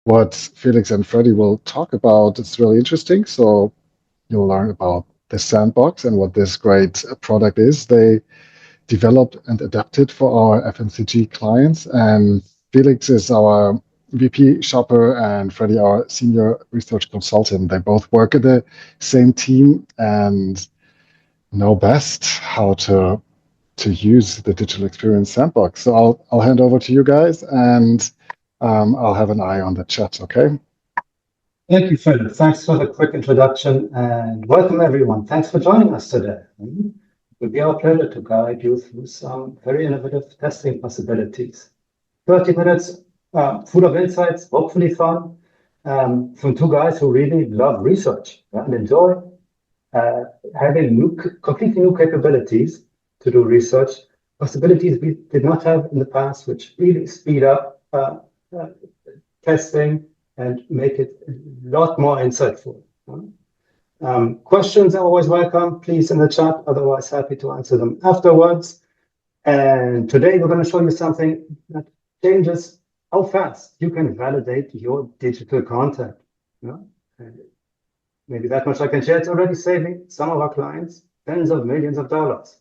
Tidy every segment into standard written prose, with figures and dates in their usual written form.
what Felix and Freddie will talk about is really interesting. So you'll learn about the sandbox and what this great product is. They developed and adapted for our FMCG clients. And Felix is our VP shopper and Freddie our senior research consultant. They both work at the same team and know best how to use the Digital Experience Sandbox. So I'll hand over to you guys and I'll have an eye on the chat, okay? Thank you, Frederick. Thanks for the quick introduction and welcome everyone. Thanks for joining us today. It will be our pleasure to guide you through some very innovative testing possibilities. 30 minutes full of insights, hopefully fun, from two guys who really love research and enjoy having completely new capabilities to do research, possibilities we did not have in the past, which really speed up testing and make it a lot more insightful. Questions are always welcome, please, in the chat. Otherwise, happy to answer them afterwards. And today we're going to show you something that changes how fast you can validate your digital content. And maybe that much I can share. It's already saving some of our clients tens of millions of dollars.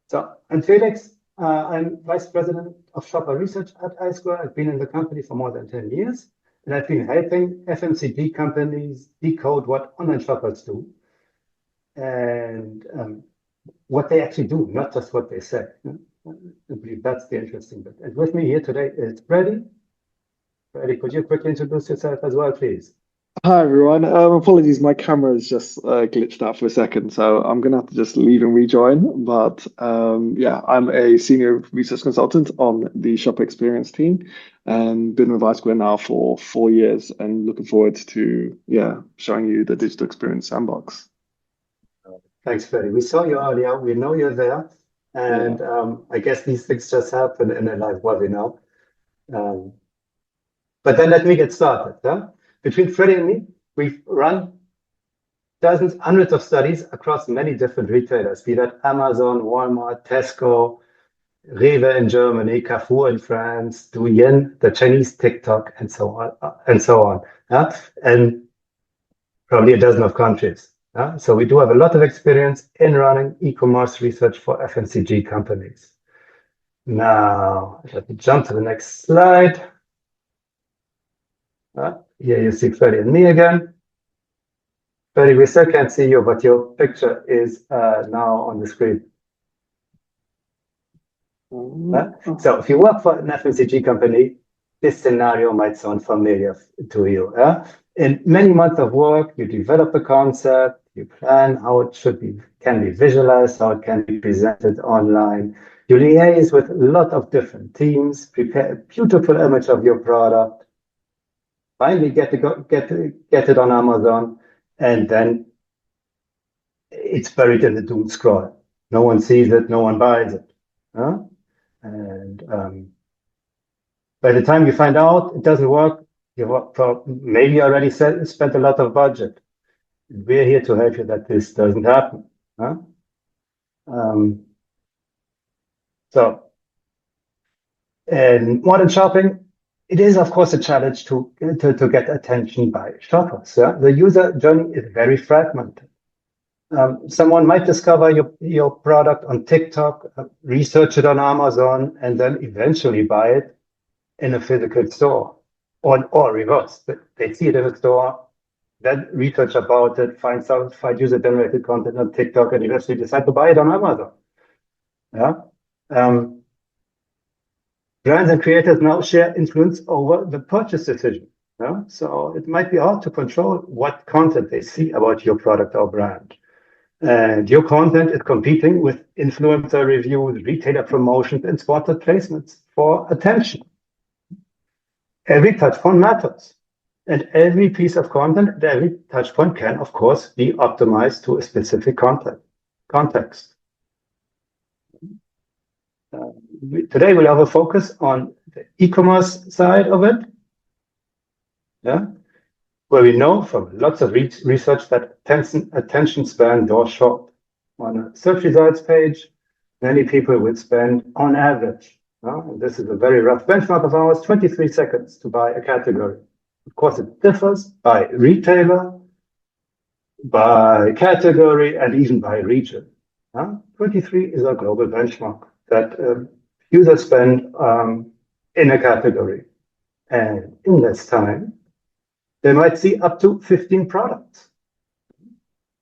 So I'm Felix. I'm Vice President of Shopper Research at iSquare. I've been in the company for more than 10 years, and I've been helping FMCG companies decode what online shoppers do and what they actually do, not just what they say. I believe that's the interesting bit. And with me here today is Freddie. Freddie, could you quickly introduce yourself as well, please? Hi everyone. Apologies, my camera has just glitched out for a second, so I'm gonna have to just leave and rejoin. But yeah, I'm a senior research consultant on the Shopper Experience team, and been with iSquare now for 4 years, and looking forward to showing you the Digital Experience Sandbox. Thanks, Freddie. We saw you earlier. We know you're there, and I guess these things just happen in a live webinar. But then let me get started. Between Freddie and me, we've run dozens, hundreds of studies across many different retailers, be that Amazon, Walmart, Tesco, Rewe in Germany, Carrefour in France, Douyin, the Chinese TikTok, and so on, and probably a dozen of countries. So we do have a lot of experience in running e-commerce research for FMCG companies. Now, let me jump to the next slide. Here you see Freddie and me again. Freddie, we still can't see you, but your picture is now on the screen. So if you work for an FMCG company, this scenario might sound familiar to you. In many months of work, you develop a concept, you plan how it can be visualized, how it can be presented online. You liaise with a lot of different teams, prepare a beautiful image of your product, finally get it on Amazon, and then it's buried in the doom scroll. No one sees it, no one buys it. And by the time you find out it doesn't work, maybe you already spent a lot of budget. We're here to help you that this doesn't happen. So in modern shopping, it is, of course, a challenge to get attention by shoppers. The user journey is very fragmented. Someone might discover your product on TikTok, research it on Amazon, and then eventually buy it in a physical store, or reverse. They see it in a store, then research about it, find user-generated content on TikTok, and eventually decide to buy it on Amazon. Brands and creators now share influence over the purchase decision. So it might be hard to control what content they see about your product or brand. And your content is competing with influencer reviews, retailer promotions, and sponsored placements for attention. Every touch point matters. And every piece of content, every touch point can, of course, be optimized to a specific context. Today we'll have a focus on the e-commerce side of it, where we know from lots of research that attention spans are short. On a search results page, many people will spend, on average, And this is a very rough benchmark of ours, 23 seconds to buy a category. Of course, it differs by retailer, by category, and even by region. 23 is our global benchmark that users spend in a category. And in this time, they might see up to 15 products.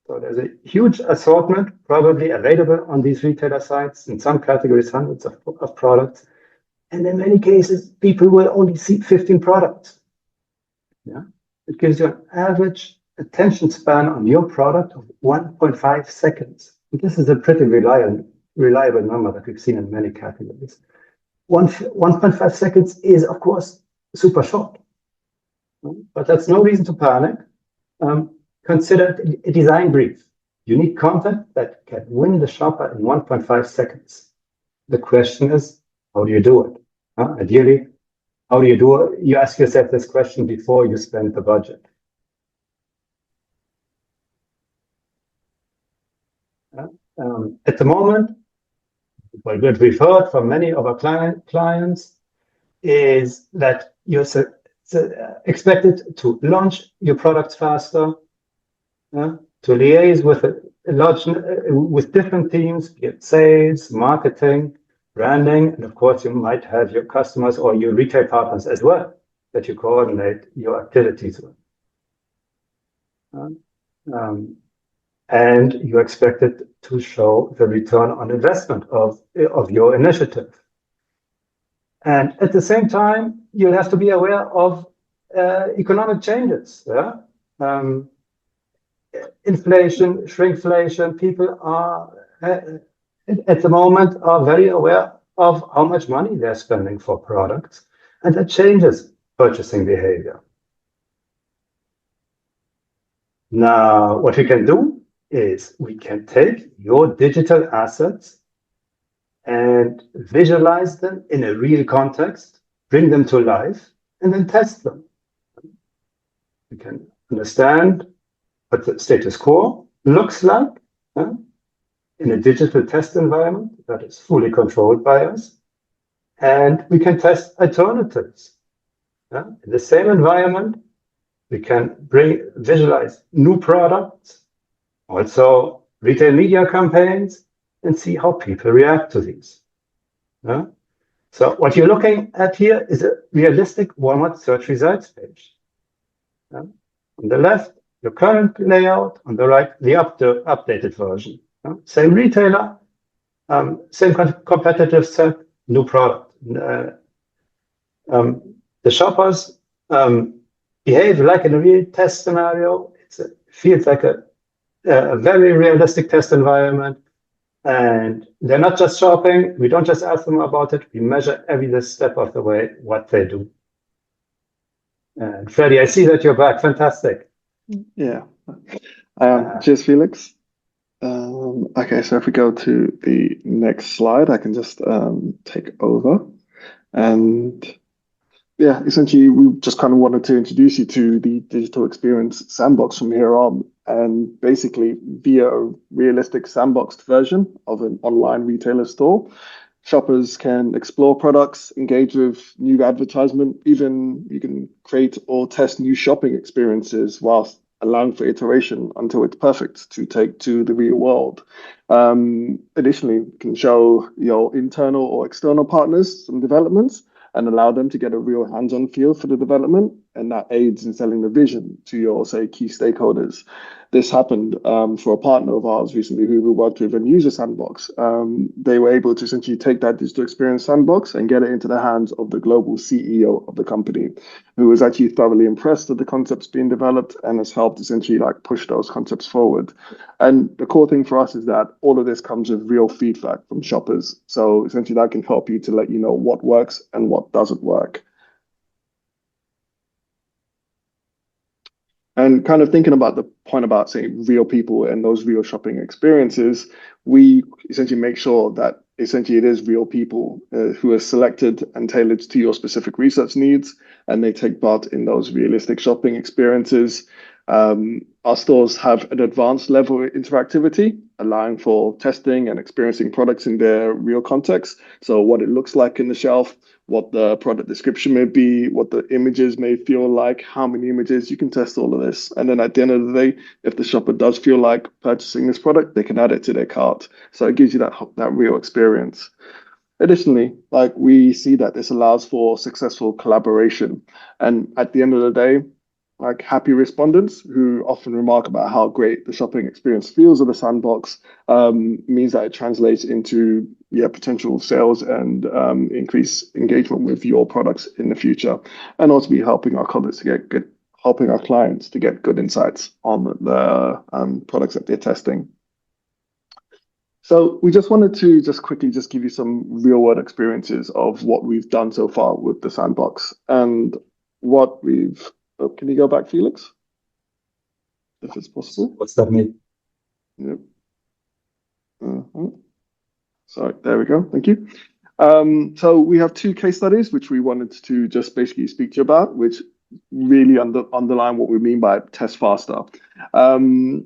So there's a huge assortment probably available on these retailer sites, in some categories, hundreds of products. And in many cases, people will only see 15 products. Yeah, it gives you an average attention span on your product of 1.5 seconds. And this is a pretty reliable number that we've seen in many categories. 1.5 seconds is, of course, super short. But that's no reason to panic. Consider a design brief. You need content that can win the shopper in 1.5 seconds. The question is, how do you do it? Ideally, how do you do it? You ask yourself this question before you spend the budget. At the moment, what we've heard from many of our clients is that you're expected to launch your products faster, to liaise with different teams, be it sales, marketing, branding, and of course you might have your customers or your retail partners as well that you coordinate your activities with. And you're expected to show the return on investment of your initiative. And at the same time, you'll have to be aware of economic changes. Inflation, shrinkflation, people are at the moment are very aware of how much money they're spending for products, and that changes purchasing behavior. Now, what we can do is we can take your digital assets and visualize them in a real context, bring them to life, and then test them. We can understand what the status quo looks like in a digital test environment that is fully controlled by us. And we can test alternatives. In the same environment, we can visualize new products, also retail media campaigns, and see how people react to these. So what you're looking at here is a realistic Walmart search results page. On the left, your current layout, on the right, the updated version. Same retailer, same competitive set, new product. The shoppers behave like in a real test scenario. It feels like a very realistic test environment. And they're not just shopping. We don't just ask them about it. We measure every step of the way what they do. And Freddie, I see that you're back. Fantastic. Yeah. Cheers, Felix. Okay, so if we go to the next slide, I can just take over. And yeah, essentially, we just kind of wanted to introduce you to the Digital Experience Sandbox from here on. And basically, via a realistic sandboxed version of an online retailer store, shoppers can explore products, engage with new advertisement, even you can create or test new shopping experiences whilst allowing for iteration until it's perfect to take to the real world. Additionally, you can show your internal or external partners some developments and allow them to get a real hands-on feel for the development, and that aids in selling the vision to your, say, key stakeholders. This happened for a partner of ours recently who we worked with in User Sandbox. They were able to essentially take that Digital Experience Sandbox and get it into the hands of the global CEO of the company, who was actually thoroughly impressed with the concepts being developed and has helped essentially like push those concepts forward. And the core thing for us is that all of this comes with real feedback from shoppers. So essentially that can help you to let you know what works and what doesn't work. And kind of thinking about the point about, say, real people and those real shopping experiences, we essentially make sure that essentially it is real people who are selected and tailored to your specific research needs, and they take part in those realistic shopping experiences. Our stores have an advanced level of interactivity, allowing for testing and experiencing products in their real context. So what it looks like in the shelf, what the product description may be, what the images may feel like, how many images, you can test all of this. And then at the end of the day, if the shopper does feel like purchasing this product, they can add it to their cart. So it gives you that real experience. Additionally, like we see that this allows for successful collaboration. And at the end of the day, like happy respondents who often remark about how great the shopping experience feels of the sandbox means that it translates into potential sales and increase engagement with your products in the future, and also be helping our clients to get good, helping our clients to get good insights on the products that they're testing. So we just wanted to just quickly just give you some real world experiences of what we've done so far with the sandbox and what we've. Oh, can you go back, Felix, if it's possible? What's that mean? Yep. Sorry, there we go. Thank you. So we have two case studies which we wanted to just basically speak to you about, which really underline what we mean by test faster. The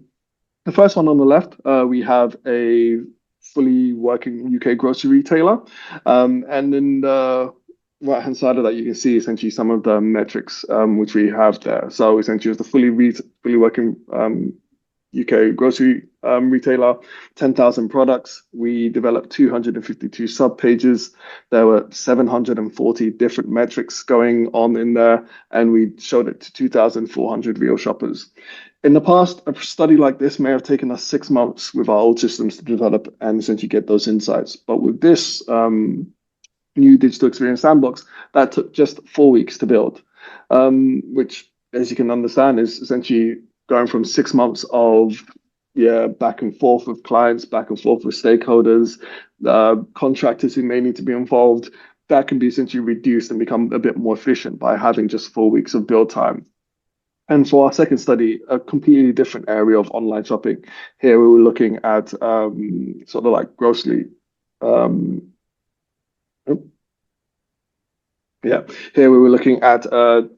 first one on the left, we have a fully working UK grocery retailer. And in the right-hand side of that, you can see essentially some of the metrics which we have there. So essentially, it's the fully working UK grocery retailer, 10,000 products. We developed 252 sub-pages. There were 740 different metrics going on in there, and we showed it to 2,400 real shoppers. In the past, a study like this may have taken us 6 months with our old systems to develop and essentially get those insights. But with this new Digital Experience Sandbox, that took just 4 weeks to build, which, as you can understand, is essentially going from 6 months of back and forth with clients, back and forth with stakeholders, contractors who may need to be involved. That can be essentially reduced and become a bit more efficient by having just 4 weeks of build time. And for our second study, a completely different area of online shopping. Here we were looking at sort of like grocery. Here we were looking at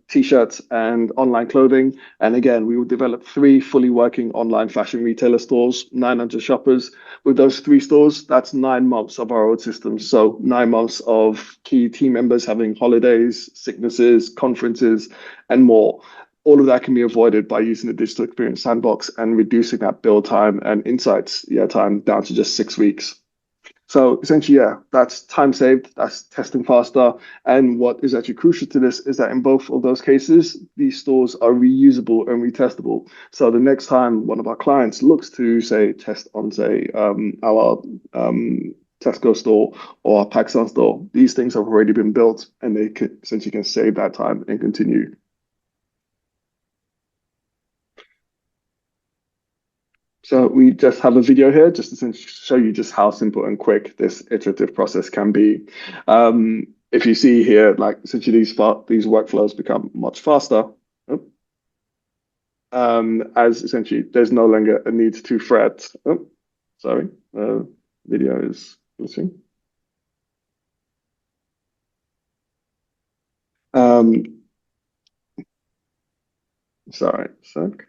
t-shirts and online clothing. And again, we will develop 3 fully working online fashion retailer stores, 900 shoppers. With those 3 stores, that's 9 months of our old systems. So 9 months of key team members having holidays, sicknesses, conferences, and more. All of that can be avoided by using the Digital Experience Sandbox and reducing that build time and insights time down to just 6 weeks. So essentially, that's time saved, that's testing faster. And what is actually crucial to this is that in both of those cases, these stores are reusable and retestable. So the next time one of our clients looks to, say, test on, say, our Tesco store or our PacSun store, these things have already been built and they can essentially save that time and continue. So we just have a video here just to show you just how simple and quick this iterative process can be. If you see here, like essentially these workflows become much faster, as essentially there's no longer a need to thread. Sorry, video is missing. Sorry, sec.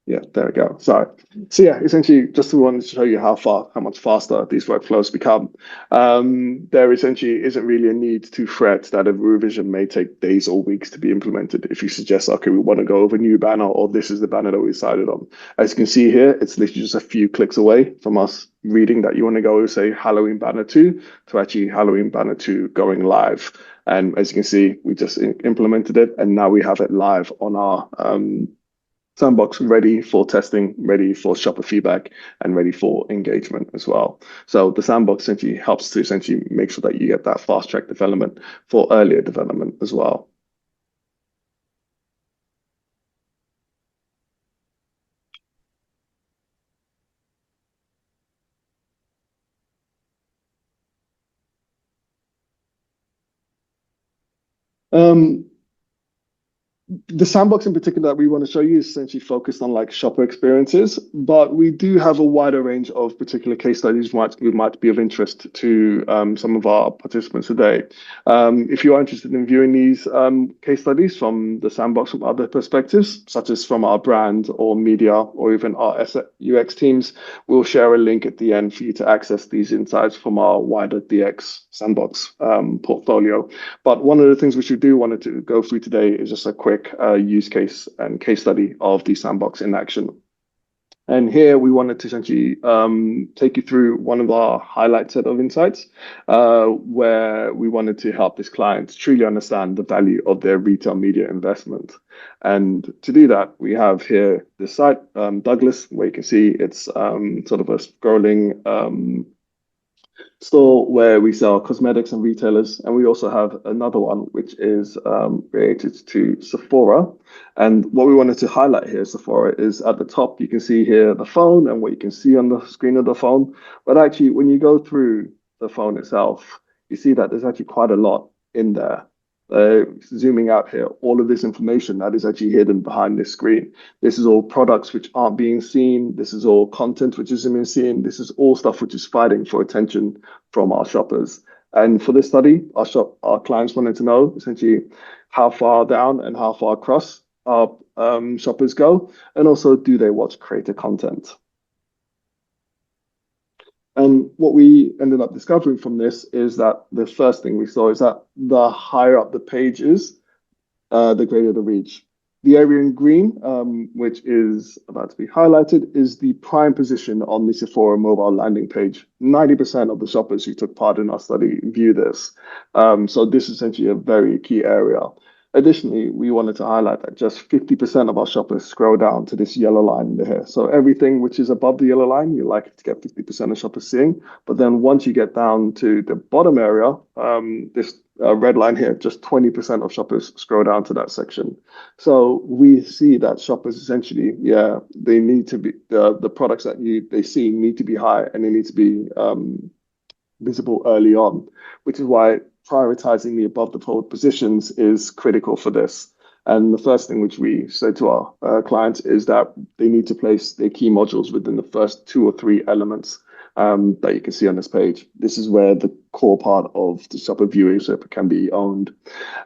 Yeah, there we go. Sorry. So yeah, essentially just wanted to show you how much faster these workflows become. There essentially isn't really a need to thread that a revision may take days or weeks to be implemented. If you suggest, okay, we want to go over a new banner or this is the banner that we decided on. As you can see here, it's literally just a few clicks away from us reading that you want to go, say, Halloween banner 2 to actually Halloween banner 2 going live. And as you can see, we just implemented it and now we have it live on our Sandbox, ready for testing, ready for shopper feedback, and ready for engagement as well. So the Sandbox essentially helps to essentially make sure that you get that fast track development for earlier development as well. the sandbox in particular that we want to show you is essentially focused on like shopper experiences, but we do have a wider range of particular case studies which might be of interest to some of our participants today. If you are interested in viewing these case studies from the sandbox from other perspectives, such as from our brand or media or even our UX teams, we'll share a link at the end for you to access these insights from our wider DX sandbox portfolio. But one of the things which we do want to go through today is just a quick use case and case study of the sandbox in action. And here we wanted to essentially take you through one of our highlight set of insights where we wanted to help this client truly understand the value of their retail media investment. And to do that, we have here the site, Douglas, where you can see it's sort of a scrolling store where we sell cosmetics and retailers. And we also have another one, which is related to Sephora. And what we wanted to highlight here, Sephora, is at the top, you can see here the phone and what you can see on the screen of the phone. But actually, when you go through the phone itself, you see that there's actually quite a lot in there. Zooming out here, all of this information that is actually hidden behind this screen. This is all products which aren't being seen. This is all content which isn't being seen. This is all stuff which is fighting for attention from our shoppers. And for this study, our clients wanted to know essentially how far down and how far across our shoppers go, and also do they watch creator content. And what we ended up discovering from this is that the first thing we saw is that the higher up the page is, the greater the reach. The area in green, which is about to be highlighted, is the prime position on the Sephora mobile landing page. 90% of the shoppers who took part in our study view this. So this is essentially a very key area. Additionally, we wanted to highlight that just 50% of our shoppers scroll down to this yellow line in here. So everything which is above the yellow line, you're likely to get 50% of shoppers seeing. But then once you get down to the bottom area, this red line here, just 20% of shoppers scroll down to that section. So we see that shoppers essentially, they need to be, the products that they see need to be high and they need to be visible early on, which is why prioritizing the above the fold positions is critical for this. And the first thing which we said to our clients is that they need to place their key modules within the first 2 or 3 elements that you can see on this page. This is where the core part of the shopper viewing can be owned.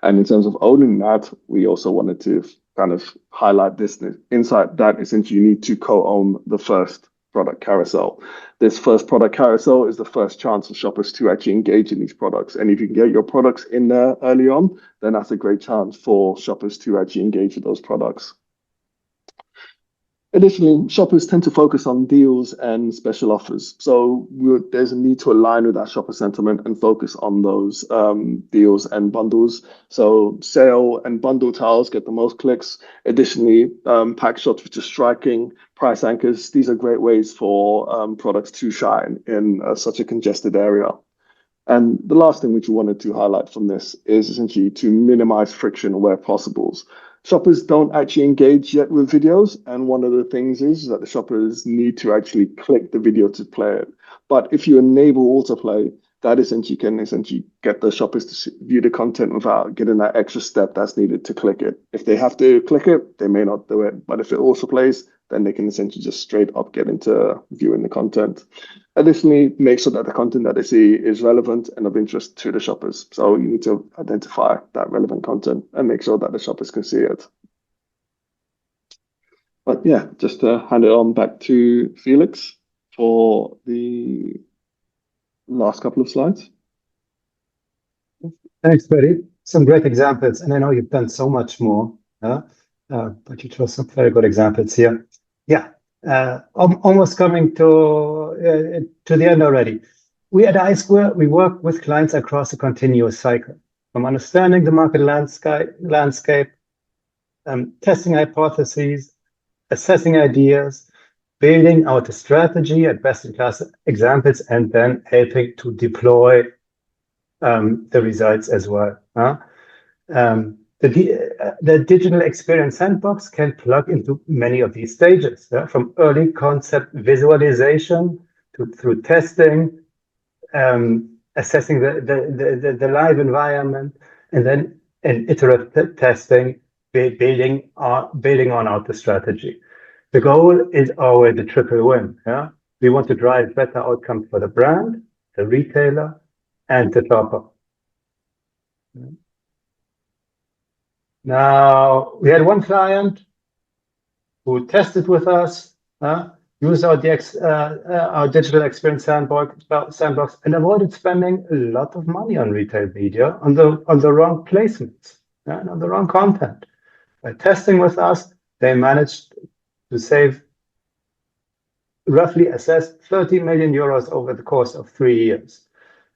And in terms of owning that, we also wanted to kind of highlight this insight that essentially you need to co-own the first product carousel. This first product carousel is the first chance for shoppers to actually engage in these products. And if you can get your products in there early on, then that's a great chance for shoppers to actually engage with those products. Additionally, shoppers tend to focus on deals and special offers. So there's a need to align with that shopper sentiment and focus on those deals and bundles. So sale and bundle tiles get the most clicks. Additionally, pack shots, which are striking, price anchors. These are great ways for products to shine in such a congested area. And the last thing which we wanted to highlight from this is essentially to minimize friction where possible. Shoppers don't actually engage yet with videos, and one of the things is that the shoppers need to actually click the video to play it. But if you enable autoplay, that essentially can get the shoppers to view the content without getting that extra step that's needed to click it. If they have to click it, they may not do it. But if it also plays, then they can essentially just straight up get into viewing the content. Additionally, make sure that the content that they see is relevant and of interest to the shoppers. So you need to identify that relevant content and make sure that the shoppers can see it. But yeah, just to hand it on back to Felix for the last couple of slides. Thanks, Freddie. Some great examples, and I know you've done so much more, but you chose some very good examples here. Yeah, almost coming to the end already. We at iSquare, we work with clients across a continuous cycle, from understanding the market landscape, testing hypotheses, assessing ideas, building out a strategy at best-in-class examples, and then helping to deploy the results as well. The Digital Experience Sandbox can plug into many of these stages, from early concept visualization through testing, assessing the live environment, and then in iterative testing building on out the strategy. The goal is always a triple win. Yeah, we want to drive better outcomes for the brand, the retailer, and the shopper. Now, we had one client who tested with us, used our Digital Experience Sandbox, and avoided spending a lot of money on retail media on the wrong placements and on the wrong content. By testing with us, they managed to save roughly assessed 30 million euros over the course of 3 years.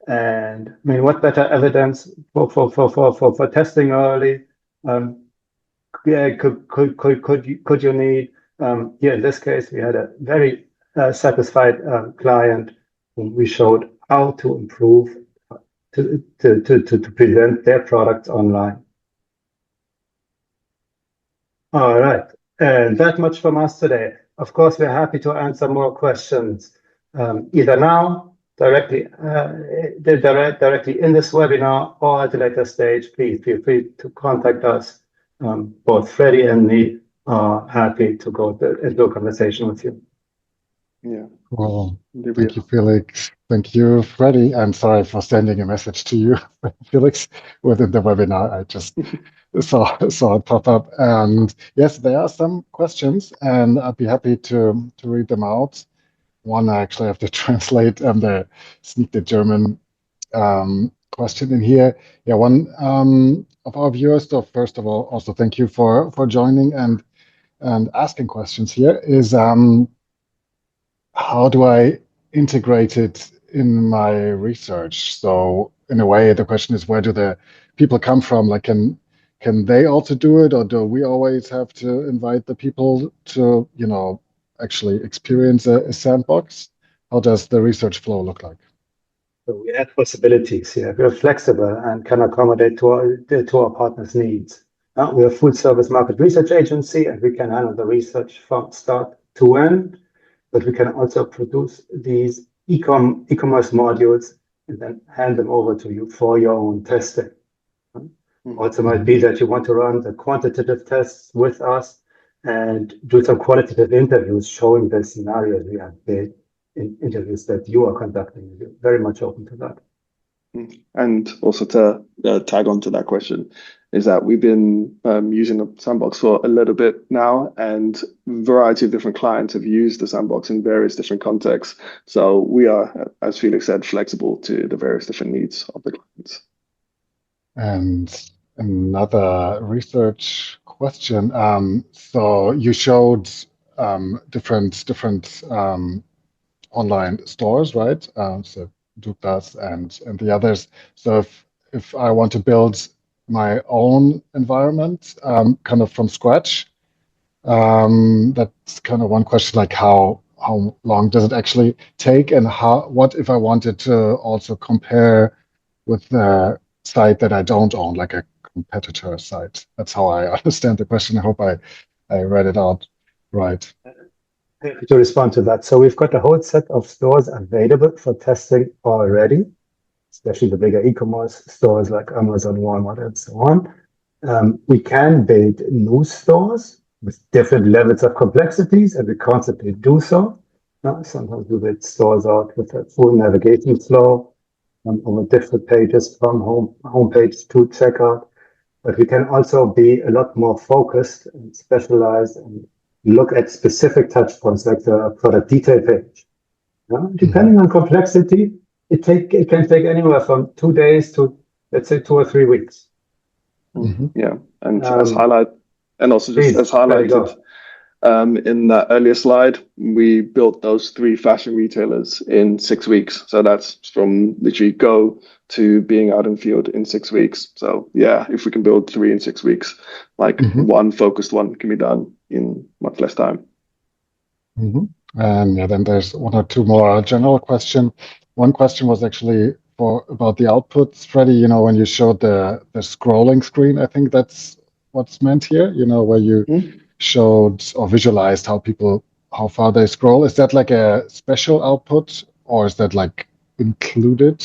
And I mean, what better evidence for testing early? Could you need? Here in this case, we had a very satisfied client whom we showed how to improve to present their products online. All right, and that much from us today. Of course, we're happy to answer more questions either now, directly in this webinar, or at a later stage. Please feel free to contact us. Both Freddie and me are happy to go into a conversation with you. Yeah. Well, thank you, Felix. Thank you, Freddie. I'm sorry for sending a message to you, Felix, within the webinar. I just saw it pop up. And yes, there are some questions, and I'd be happy to read them out. One I actually have to translate sneak the German question in here. Yeah, one of our viewers. So first of all, also thank you for joining and asking questions here. Is how do I integrate it in my research? So in a way, the question is, where do the people come from? Like, can they also do it, or do we always have to invite the people to, actually experience a sandbox? How does the research flow look like? So we have possibilities here. We're flexible and can accommodate to our partners' needs. We're a full service market research agency, and we can handle the research from start to end. But we can also produce these e-commerce modules and then hand them over to you for your own testing. Also might be that you want to run the quantitative tests with us and do some qualitative interviews showing the scenarios we have built in interviews that you are conducting. We're very much open to that. And also to tag on to that question, is that we've been using the sandbox for a little bit now, and a variety of different clients have used the sandbox in various different contexts. So we are, as Felix said, flexible to the various different needs of the clients. And another research question. So you showed different online stores, right? So Douglas and the others. So if I want to build my own environment, kind of from scratch, that's kind of one question. Like how long does it actually take, and what if I wanted to also compare with the site that I don't own, like a competitor site? That's how I understand the question. I hope I read it out right. Happy to respond to that. So we've got a whole set of stores available for testing already, especially the bigger e-commerce stores like Amazon, Walmart, and so on. We can build new stores with different levels of complexities, and we constantly do so. Sometimes we build stores out with a full navigation flow over different pages from homepage to checkout. But we can also be a lot more focused and specialized and look at specific touch points like the product detail page. Depending on complexity, it can take anywhere from 2 days to, let's say, 2 or 3 weeks. Yeah, and as highlighted in that earlier slide, we built those 3 fashion retailers in 6 weeks. So that's from literally go to being out in field in 6 weeks. So yeah, if we can build 3 in 6 weeks, like one focused one can be done in much less time. And yeah, then there's 1 or 2 more general question. One question was actually about the outputs, Freddie. When you showed the scrolling screen, I think that's what's meant here. Where you showed or visualized how far they scroll. Is that like a special output, or is that like included?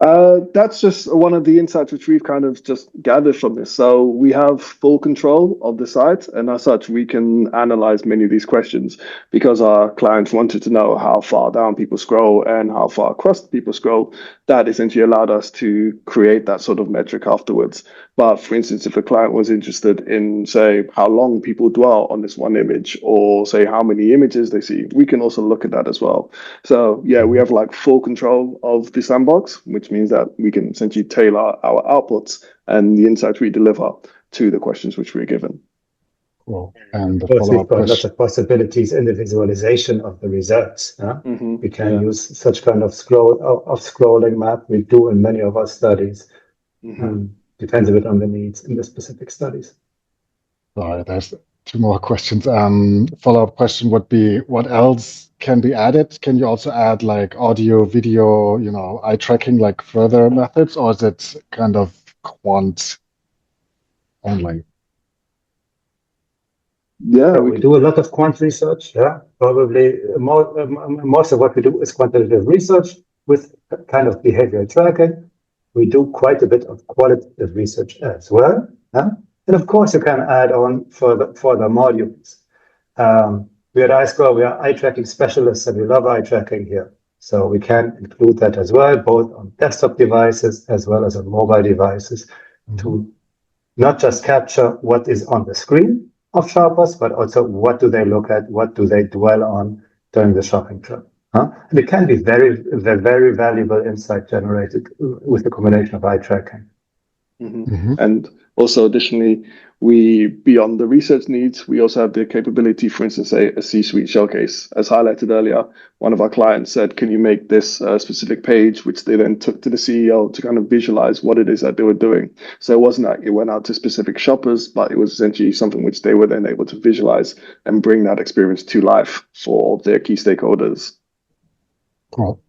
That's just one of the insights which we've kind of just gathered from this. So we have full control of the site, and as such, we can analyze many of these questions because our clients wanted to know how far down people scroll and how far across people scroll. That essentially allowed us to create that sort of metric afterwards. But for instance, if a client was interested in, say, how long people dwell on this one image, or say how many images they see, we can also look at that as well. So yeah, we have like full control of the sandbox, which means that we can essentially tailor our outputs and the insights we deliver to the questions which we're given. Cool. And the Of course, we've follow-up got lots question. of possibilities in the visualization of the results. We can use such kind of scrolling map. We do in many of our studies. Depends a bit on the needs in the specific studies. Sorry, there's two more questions. Follow-up question would be, what else can be added? Can you also add like audio, video, eye tracking, like further methods, or is it kind of quant only? Yeah, we do a lot of quant research. Probably most of what we do is quantitative research with kind of behavior tracking. We do quite a bit of qualitative research as well. And of course, you can add on for the modules. We at iScore, we are eye tracking specialists, and we love eye tracking here. So we can include that as well, both on desktop devices as well as on mobile devices, to not just capture what is on the screen of shoppers, but also what do they look at, what do they dwell on during the shopping trip. And it can be very, very valuable insight generated with the combination of eye tracking. And also additionally, beyond the research needs, we also have the capability, for instance, a C-suite showcase. As highlighted earlier, one of our clients said, can you make this specific page, which they then took to the CEO to kind of visualize what it is that they were doing. So it wasn't like it went out to specific shoppers, but it was essentially something which they were then able to visualize and bring that experience to life for their key stakeholders. Cool.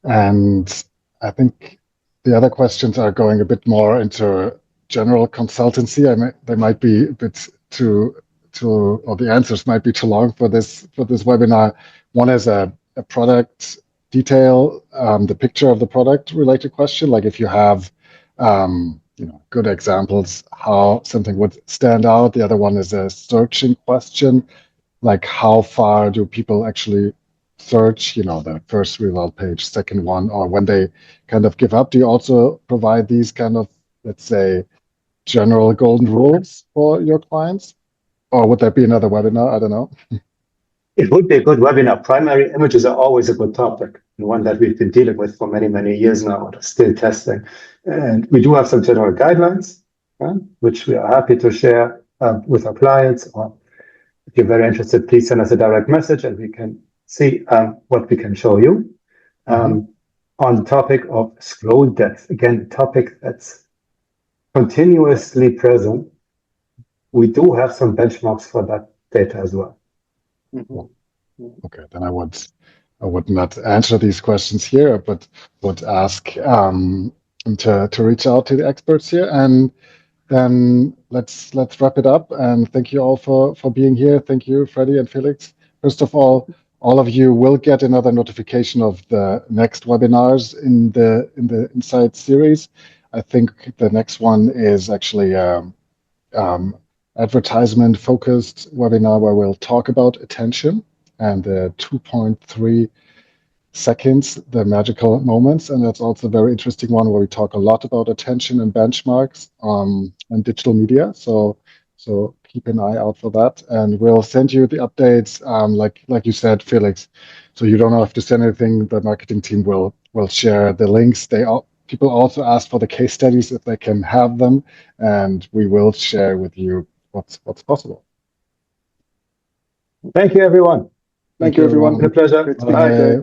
And I think the other questions are going a bit more into general consultancy. They might be a bit or the answers might be too long for this webinar. One is a product detail, the picture of the product related question, like if you have good examples how something would stand out. The other one is a searching question, like how far do people actually search, the first result page, second one, or when they kind of give up. Do you also provide these kind of, let's say, general golden rules for your clients? Or would that be another webinar? I don't know. It would be a good webinar. Primary images are always a good topic, and one that we've been dealing with for many, many years now, still testing. And we do have some general guidelines, which we are happy to share with our clients. Or if you're very interested, please send us a direct message and we can see what we can show you. On the topic of scroll depth, again, a topic that's continuously present. We do have some benchmarks for that data as well. Okay, then I would not answer these questions here, but would ask to reach out to the experts here, and then let's wrap it up. And thank you all for being here. Thank you, Freddie and Felix. First of all of you will get another notification of the next webinars in the Insight series. I think the next one is actually advertisement focused webinar where we'll talk about attention and the 2.3 seconds, the magical moments. And that's also a very interesting one where we talk a lot about attention and benchmarks and digital media. So keep an eye out for that. And we'll send you the updates, like you said, Felix. So you don't have to send anything. The marketing team will share the links. People also ask for the case studies if they can have them, and we will share with you what's possible. Thank you, everyone. Thank you, everyone. It's a pleasure. Bye.